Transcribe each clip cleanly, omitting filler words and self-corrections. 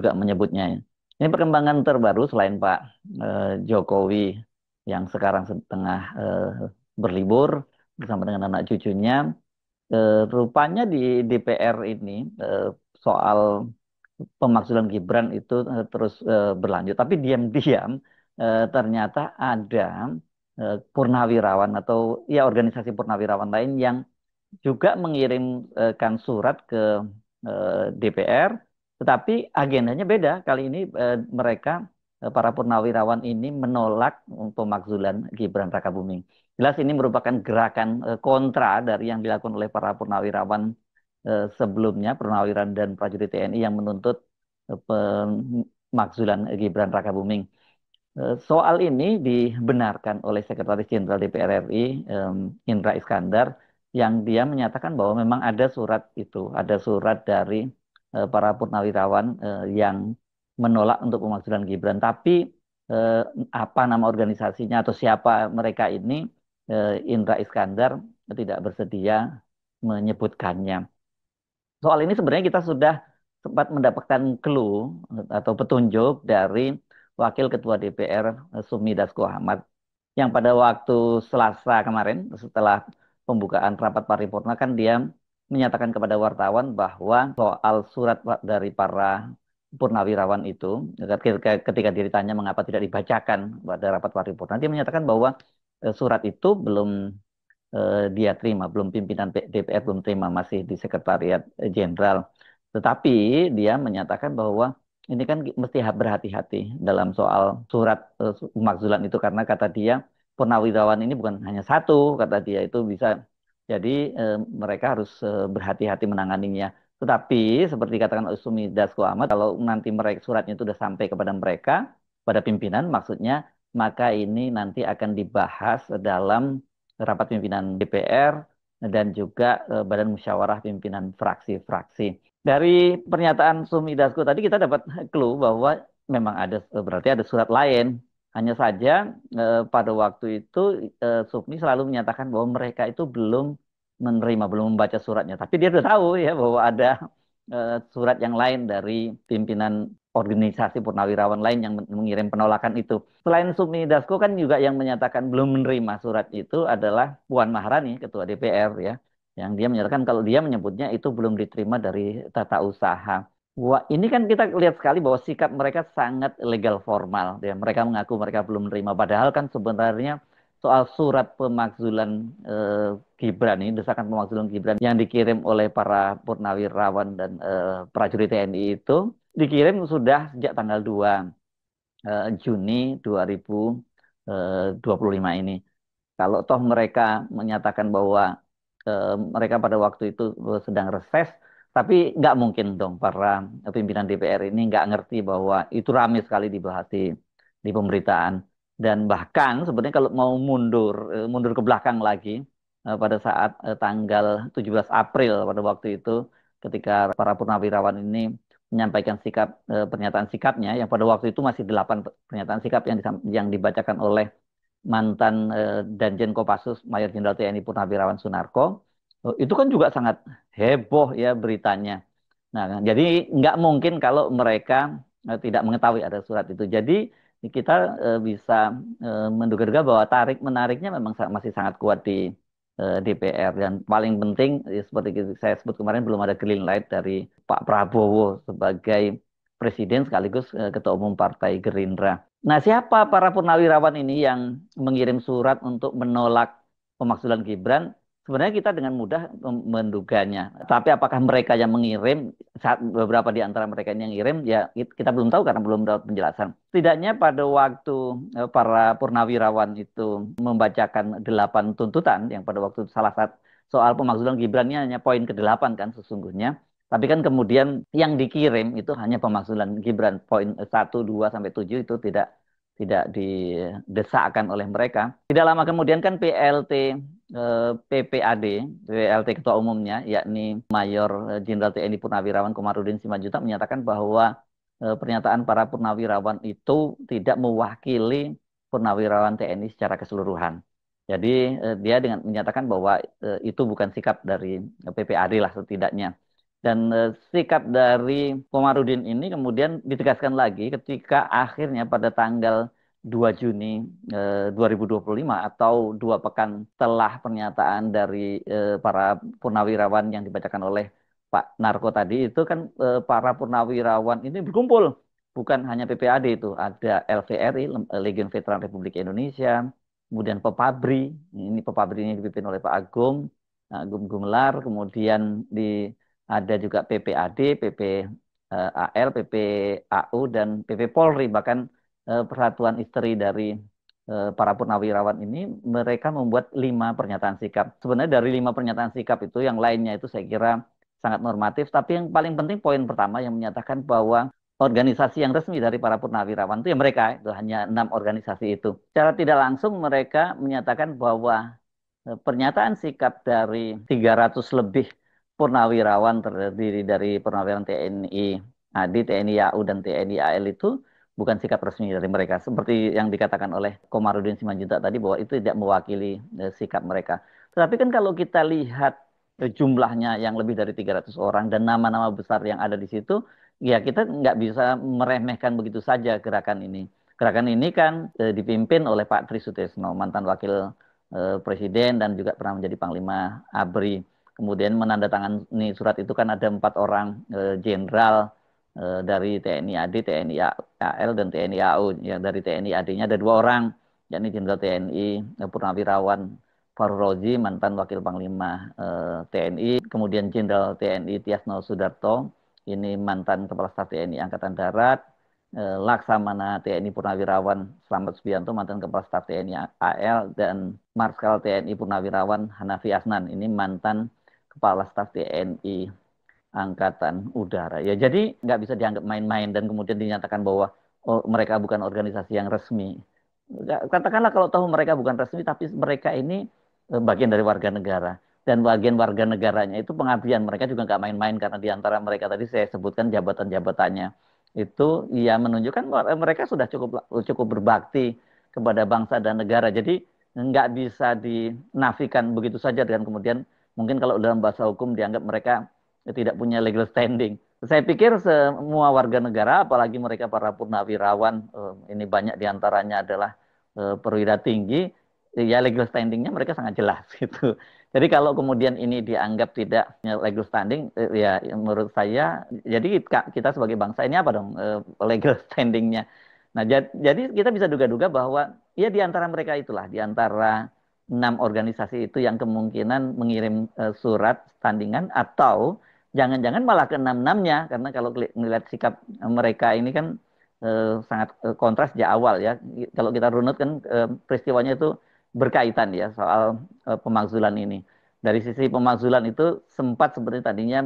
juga menyebutnya. Ini perkembangan terbaru selain Pak Jokowi yang sekarang setengah berlibur bersama dengan anak cucunya. Rupanya di DPR ini soal pemakzulan Gibran itu terus berlanjut. Tapi diam-diam ternyata ada purnawirawan atau ya organisasi purnawirawan lain yang juga mengirimkan surat ke DPR, tetapi agendanya beda. Kali ini mereka para purnawirawan ini menolak pemakzulan Gibran Rakabuming. Jelas ini merupakan gerakan kontra dari yang dilakukan oleh para purnawirawan sebelumnya, purnawirawan dan prajurit TNI yang menuntut pemakzulan Gibran Rakabuming. Soal ini dibenarkan oleh Sekretaris Jenderal DPR RI, Indra Iskandar, yang dia menyatakan bahwa memang ada surat itu, ada surat dari para purnawirawan yang menolak untuk pemakzulan Gibran. Tapi eh, apa nama organisasinya atau siapa mereka ini, Indra Iskandar tidak bersedia menyebutkannya. Soal ini sebenarnya kita sudah sempat mendapatkan clue atau petunjuk dari Wakil Ketua DPR Sumi Dasko Ahmad yang pada waktu Selasa kemarin setelah pembukaan rapat paripurna kan dia menyatakan kepada wartawan bahwa soal surat dari para purnawirawan itu ketika ditanya mengapa tidak dibacakan pada rapat paripurna dia menyatakan bahwa surat itu belum dia terima, belum pimpinan DPR belum terima, masih di Sekretariat Jenderal. Tetapi dia menyatakan bahwa ini kan mesti berhati-hati dalam soal surat pemakzulan itu karena kata dia purnawirawan ini bukan hanya satu, kata dia itu bisa jadi mereka harus berhati-hati menanganinya. Tetapi seperti katakan Usumi Dasko Ahmad, kalau nanti mereka suratnya itu sudah sampai kepada mereka, pada pimpinan maksudnya, maka ini nanti akan dibahas dalam rapat pimpinan DPR dan juga Badan Musyawarah Pimpinan Fraksi-fraksi. Dari pernyataan Sumi Dasko tadi kita dapat clue bahwa memang ada berarti ada surat lain. Hanya saja pada waktu itu Sumi selalu menyatakan bahwa mereka itu belum menerima, belum membaca suratnya. Tapi dia sudah tahu ya bahwa ada surat yang lain dari pimpinan organisasi purnawirawan lain yang mengirim penolakan itu. Selain Sumi Dasko kan juga yang menyatakan belum menerima surat itu adalah Puan Maharani, Ketua DPR ya, yang dia menyatakan kalau dia menyebutnya itu belum diterima dari tata usaha. Wah, ini kan kita lihat sekali bahwa sikap mereka sangat legal formal. Ya. Mereka mengaku mereka belum menerima. Padahal kan sebenarnya soal surat pemakzulan Gibran ini, desakan pemakzulan Gibran yang dikirim oleh para purnawirawan dan prajurit TNI itu dikirim sudah sejak tanggal 2 Juni 2025 ini. Kalau toh mereka menyatakan bahwa mereka pada waktu itu sedang reses, tapi nggak mungkin dong para pimpinan DPR ini nggak ngerti bahwa itu ramai sekali dibahas di pemberitaan. Dan bahkan sebenarnya kalau mau mundur ke belakang lagi, pada saat tanggal 17 April pada waktu itu, ketika para purnawirawan ini menyampaikan pernyataan sikapnya, yang pada waktu itu masih 8 pernyataan sikap yang dibacakan oleh mantan Danjen Kopassus Mayor Jenderal TNI Purnawirawan Sunarko, itu kan juga sangat heboh ya beritanya. Nah, jadi nggak mungkin kalau mereka tidak mengetahui ada surat itu. Jadi kita bisa menduga-duga bahwa tarik menariknya memang masih sangat kuat di DPR dan paling penting seperti saya sebut kemarin belum ada green light dari Pak Prabowo sebagai presiden sekaligus ketua umum Partai Gerindra. Nah, siapa para purnawirawan ini yang mengirim surat untuk menolak pemakzulan Gibran? Sebenarnya kita dengan mudah menduganya. Tapi apakah mereka yang mengirim, saat beberapa di antara mereka yang ngirim, ya kita belum tahu karena belum dapat penjelasan. Setidaknya pada waktu para purnawirawan itu membacakan 8 tuntutan, yang pada waktu salah satu soal pemakzulan Gibran ini hanya poin ke-8 kan sesungguhnya. Tapi kan kemudian yang dikirim itu hanya pemakzulan Gibran poin 1, 2 sampai 7 itu tidak didesakkan oleh mereka. Tidak lama kemudian kan PLT PPAD, PLT Ketua Umumnya, yakni Mayor Jenderal TNI Purnawirawan Komarudin Simanjuntak menyatakan bahwa pernyataan para purnawirawan itu tidak mewakili purnawirawan TNI secara keseluruhan. Jadi dia dengan menyatakan bahwa itu bukan sikap dari PPAD lah setidaknya. Dan sikap dari Komarudin ini kemudian ditegaskan lagi ketika akhirnya pada tanggal 2 Juni 2025 atau 2 pekan setelah pernyataan dari para purnawirawan yang dibacakan oleh Pak Narko tadi itu kan para purnawirawan ini berkumpul. Bukan hanya PPAD itu, ada LVRI, Legion Veteran Republik Indonesia, kemudian Pepabri, ini Pepabri ini dipimpin oleh Pak Agung, Agung Gumelar, kemudian ada juga PPAD, PPAL, PPAU, dan PP Polri. Bahkan Persatuan Istri dari para purnawirawan ini, mereka membuat 5 pernyataan sikap. Sebenarnya dari 5 pernyataan sikap itu, yang lainnya itu saya kira sangat normatif. Tapi yang paling penting poin pertama yang menyatakan bahwa organisasi yang resmi dari para purnawirawan itu ya mereka, itu hanya 6 organisasi itu. Secara tidak langsung mereka menyatakan bahwa pernyataan sikap dari 300 lebih purnawirawan terdiri dari purnawirawan TNI AD, TNI AU, dan TNI AL itu bukan sikap resmi dari mereka. Seperti yang dikatakan oleh Komarudin Simanjuntak tadi bahwa itu tidak mewakili sikap mereka. Tetapi kan kalau kita lihat jumlahnya yang lebih dari 300 orang dan nama-nama besar yang ada di situ, ya kita nggak bisa meremehkan begitu saja gerakan ini. Gerakan ini kan dipimpin oleh Pak Tri Sutesno, mantan wakil presiden dan juga pernah menjadi Panglima ABRI. Kemudian menandatangani surat itu kan ada 4 orang jenderal dari TNI AD, TNI AL, dan TNI AU. Yang dari TNI AD-nya ada 2 orang, yakni Jenderal TNI Purnawirawan Farul Rozi, mantan Wakil Panglima TNI. Kemudian Jenderal TNI Tiasno Sudarto, ini mantan Kepala Staf TNI Angkatan Darat. Laksamana TNI Purnawirawan Slamet Subianto, mantan Kepala Staf TNI AL, dan Marskal TNI Purnawirawan Hanafi Asnan, ini mantan Kepala Staf TNI Angkatan Udara. Ya, jadi nggak bisa dianggap main-main dan kemudian dinyatakan bahwa oh, mereka bukan organisasi yang resmi. Katakanlah kalau tahu mereka bukan resmi, tapi mereka ini bagian dari warga negara. Dan bagian warga negaranya itu pengabdian. Mereka juga nggak main-main karena di antara mereka tadi saya sebutkan jabatan-jabatannya. Itu ya menunjukkan bahwa mereka sudah cukup cukup berbakti kepada bangsa dan negara. Jadi nggak bisa dinafikan begitu saja dengan kemudian mungkin kalau dalam bahasa hukum dianggap mereka tidak punya legal standing. Saya pikir semua warga negara, apalagi mereka para purnawirawan, ini banyak diantaranya adalah perwira tinggi, ya legal standingnya mereka sangat jelas gitu. Jadi kalau kemudian ini dianggap tidak legal standing, ya menurut saya, jadi kita sebagai bangsa ini apa dong legal standingnya? Nah, jadi kita bisa duga-duga bahwa ya di antara mereka itulah, di antara 6 organisasi itu yang kemungkinan mengirim surat tandingan atau jangan-jangan malah ke enam-enamnya karena kalau melihat sikap mereka ini kan sangat kontras di awal ya. Kalau kita runut kan peristiwanya itu berkaitan ya soal pemakzulan ini. Dari sisi pemakzulan itu sempat seperti tadinya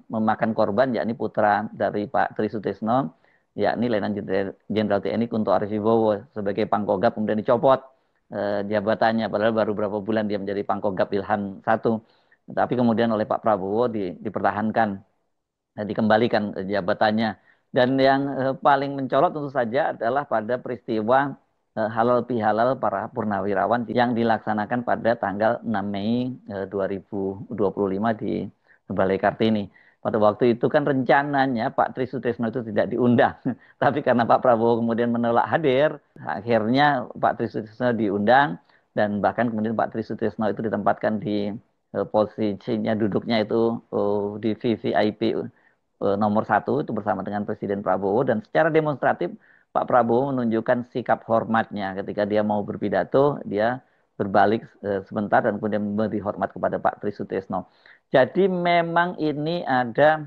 memakan korban yakni putra dari Pak Tri Sutesno, yakni Letnan Jenderal TNI Kunto Arifibowo sebagai Pangkogap kemudian dicopot jabatannya padahal baru berapa bulan dia menjadi Pangkogap Ilham 1. Tapi kemudian oleh Pak Prabowo dipertahankan, dikembalikan jabatannya. Dan yang paling mencolok tentu saja adalah pada peristiwa halal bihalal para purnawirawan yang dilaksanakan pada tanggal 6 Mei 2025 di Balai Kartini. Pada waktu itu kan rencananya Pak Tri Sutresno itu tidak diundang. Tapi karena Pak Prabowo kemudian menolak hadir, akhirnya Pak Tri Sutresno diundang dan bahkan kemudian Pak Tri Sutresno itu ditempatkan di posisinya duduknya itu di VVIP nomor 1 itu bersama dengan Presiden Prabowo dan secara demonstratif Pak Prabowo menunjukkan sikap hormatnya ketika dia mau berpidato, dia berbalik sebentar dan kemudian memberi hormat kepada Pak Tri Sutesno. Jadi memang ini ada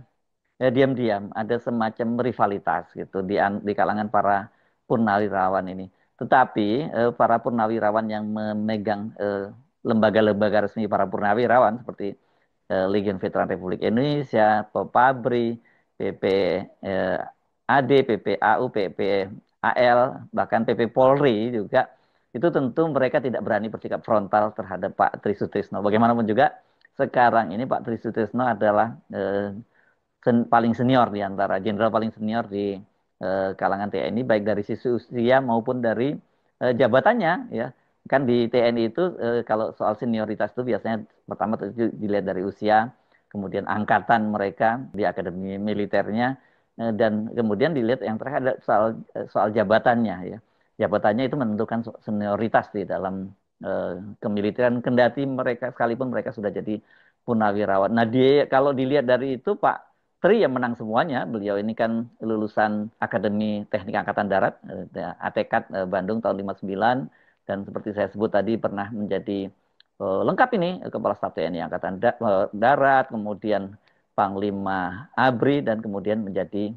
diam-diam ada semacam rivalitas gitu di kalangan para purnawirawan ini. Tetapi para purnawirawan yang memegang lembaga-lembaga resmi para purnawirawan seperti Legion Veteran Republik Indonesia, Pepabri, PPAD, PPAU, PPAL, bahkan PP Polri juga itu tentu mereka tidak berani bersikap frontal terhadap Pak Tri Sutrisno. Bagaimanapun juga sekarang ini Pak Tri Sutrisno adalah paling senior di antara jenderal paling senior di kalangan TNI baik dari sisi usia maupun dari jabatannya ya. Kan di TNI itu kalau soal senioritas itu biasanya pertama dilihat dari usia, kemudian angkatan mereka di akademi militernya, dan kemudian dilihat yang terakhir ada soal jabatannya ya. Jabatannya itu menentukan senioritas di dalam kemiliteran, kendati mereka sekalipun mereka sudah jadi purnawirawan. Nah, kalau dilihat dari itu Pak Tri yang menang semuanya. Beliau ini kan lulusan Akademi Teknik Angkatan Darat, ATK Bandung tahun 59, dan seperti saya sebut tadi pernah menjadi lengkap ini Kepala Staf TNI Angkatan Darat, kemudian Panglima ABRI, dan kemudian menjadi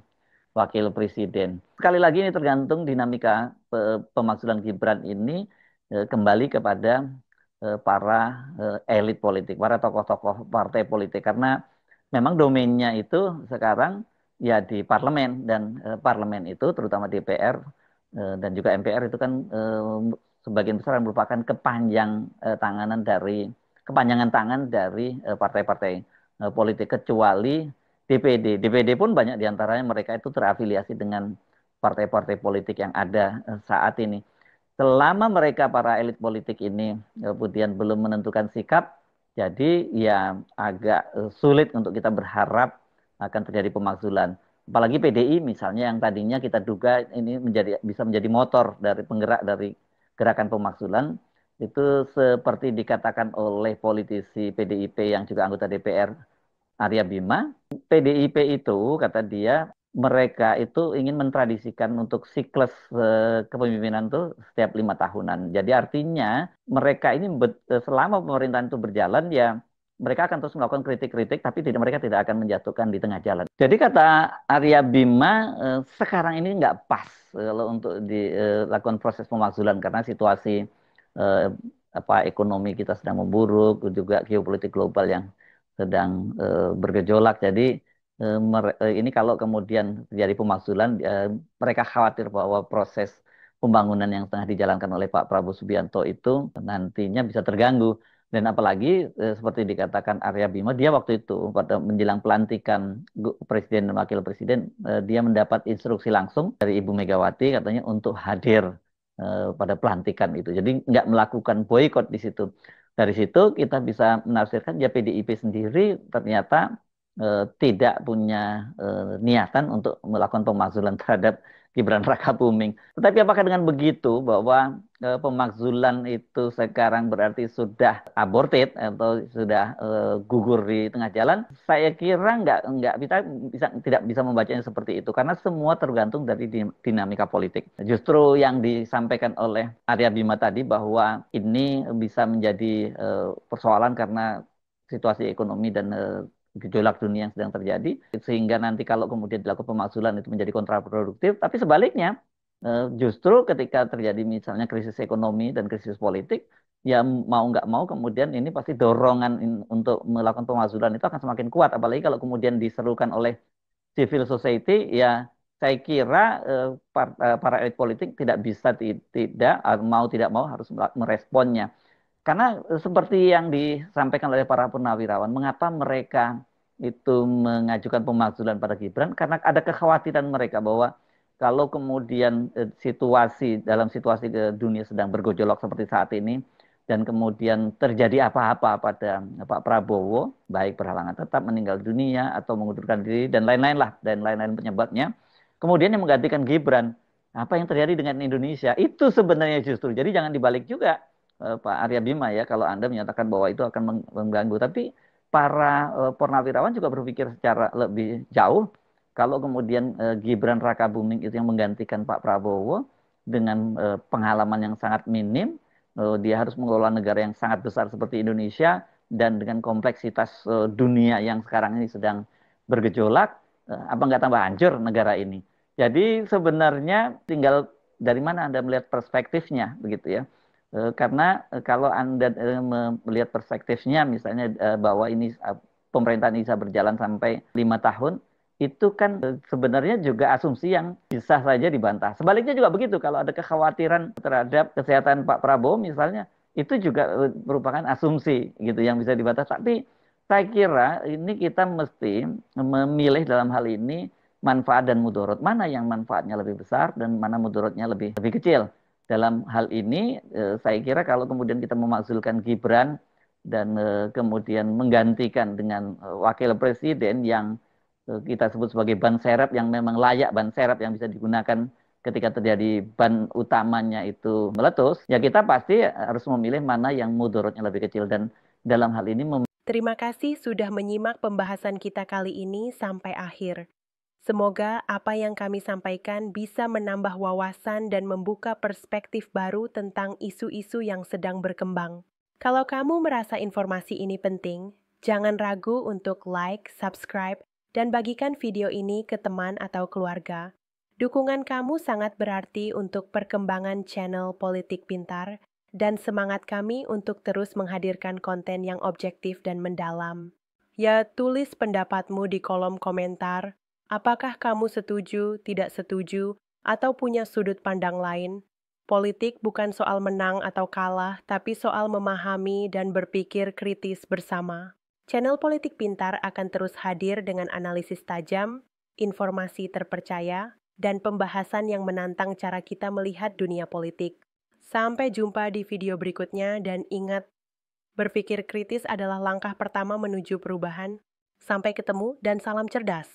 Wakil Presiden. Sekali lagi ini tergantung dinamika pemakzulan Gibran ini kembali kepada para elit politik, para tokoh-tokoh partai politik, karena memang domainnya itu sekarang ya di parlemen, dan parlemen itu terutama DPR dan juga MPR itu kan sebagian besar merupakan kepanjangan tangan dari partai-partai politik, kecuali DPD. DPD pun banyak diantaranya mereka itu terafiliasi dengan partai-partai politik yang ada saat ini. Selama mereka para elit politik ini kemudian belum menentukan sikap, jadi ya agak sulit untuk kita berharap akan terjadi pemakzulan. Apalagi PDI misalnya yang tadinya kita duga ini bisa menjadi motor dari penggerak dari gerakan pemakzulan, itu seperti dikatakan oleh politisi PDIP yang juga anggota DPR, Arya Bima. PDIP itu kata dia mereka itu ingin mentradisikan untuk siklus kepemimpinan itu setiap 5 tahunan. Jadi artinya mereka ini selama pemerintahan itu berjalan ya mereka akan terus melakukan kritik-kritik, tapi mereka tidak akan menjatuhkan di tengah jalan. Jadi kata Arya Bima, sekarang ini nggak pas kalau untuk dilakukan proses pemakzulan karena situasi eh, ekonomi kita sedang memburuk, juga geopolitik global yang sedang bergejolak. Jadi ini kalau kemudian terjadi pemakzulan, mereka khawatir bahwa proses pembangunan yang tengah dijalankan oleh Pak Prabowo Subianto itu nantinya bisa terganggu. Dan apalagi seperti dikatakan Arya Bima, dia waktu itu pada menjelang pelantikan Presiden dan Wakil Presiden, dia mendapat instruksi langsung dari Ibu Megawati katanya untuk hadir pada pelantikan itu. Jadi nggak melakukan boykot di situ. Dari situ kita bisa menafsirkan ya PDIP sendiri ternyata tidak punya niatan untuk melakukan pemakzulan terhadap Gibran Rakabuming. Tetapi apakah dengan begitu bahwa pemakzulan itu sekarang berarti sudah aborted atau sudah gugur di tengah jalan? Saya kira nggak tidak bisa membacanya seperti itu karena semua tergantung dari dinamika politik. Justru yang disampaikan oleh Arya Bima tadi bahwa ini bisa menjadi persoalan karena situasi ekonomi dan gejolak dunia yang sedang terjadi, sehingga nanti kalau kemudian dilakukan pemakzulan itu menjadi kontraproduktif. Tapi sebaliknya, justru ketika terjadi misalnya krisis ekonomi dan krisis politik, ya mau nggak mau kemudian ini pasti dorongan untuk melakukan pemakzulan itu akan semakin kuat. Apalagi kalau kemudian diserukan oleh civil society, ya saya kira para elit politik tidak bisa tidak mau tidak mau harus meresponnya. Karena seperti yang disampaikan oleh para purnawirawan, mengapa mereka itu mengajukan pemakzulan pada Gibran? Karena ada kekhawatiran mereka bahwa kalau kemudian dalam situasi dunia sedang bergejolak seperti saat ini, dan kemudian terjadi apa-apa pada Pak Prabowo, baik berhalangan tetap, meninggal dunia, atau mengundurkan diri, dan lain-lain lah, dan lain-lain penyebabnya, kemudian yang menggantikan Gibran, apa yang terjadi dengan Indonesia? Itu sebenarnya justru, jadi jangan dibalik juga Pak Arya Bima ya kalau Anda menyatakan bahwa itu akan mengganggu. Tapi para purnawirawan juga berpikir secara lebih jauh. Kalau kemudian Gibran Rakabuming itu yang menggantikan Pak Prabowo dengan pengalaman yang sangat minim, dia harus mengelola negara yang sangat besar seperti Indonesia dan dengan kompleksitas dunia yang sekarang ini sedang bergejolak, apa nggak tambah hancur negara ini? Jadi sebenarnya tinggal dari mana Anda melihat perspektifnya begitu ya. Karena kalau Anda melihat perspektifnya misalnya bahwa ini pemerintahan ini bisa berjalan sampai 5 tahun, itu kan sebenarnya juga asumsi yang bisa saja dibantah. Sebaliknya juga begitu, kalau ada kekhawatiran terhadap kesehatan Pak Prabowo misalnya, itu juga merupakan asumsi gitu yang bisa dibantah. Tapi saya kira ini kita mesti memilih dalam hal ini manfaat dan mudorot. Mana yang manfaatnya lebih besar dan mana mudorotnya lebih kecil. Dalam hal ini, saya kira kalau kemudian kita memakzulkan Gibran dan kemudian menggantikan dengan wakil presiden yang kita sebut sebagai ban serep yang memang layak ban serep yang bisa digunakan ketika terjadi ban utamanya itu meletus, ya kita pasti harus memilih mana yang mudorotnya lebih kecil dan dalam hal ini Terima kasih sudah menyimak pembahasan kita kali ini sampai akhir. Semoga apa yang kami sampaikan bisa menambah wawasan dan membuka perspektif baru tentang isu-isu yang sedang berkembang. Kalau kamu merasa informasi ini penting, jangan ragu untuk like, subscribe, dan bagikan video ini ke teman atau keluarga. Dukungan kamu sangat berarti untuk perkembangan channel Politik Pintar dan semangat kami untuk terus menghadirkan konten yang objektif dan mendalam. Ya, tulis pendapatmu di kolom komentar. Apakah kamu setuju, tidak setuju, atau punya sudut pandang lain? Politik bukan soal menang atau kalah, tapi soal memahami dan berpikir kritis bersama. Channel Politik Pintar akan terus hadir dengan analisis tajam, informasi terpercaya, dan pembahasan yang menantang cara kita melihat dunia politik. Sampai jumpa di video berikutnya dan ingat, berpikir kritis adalah langkah pertama menuju perubahan. Sampai ketemu dan salam cerdas.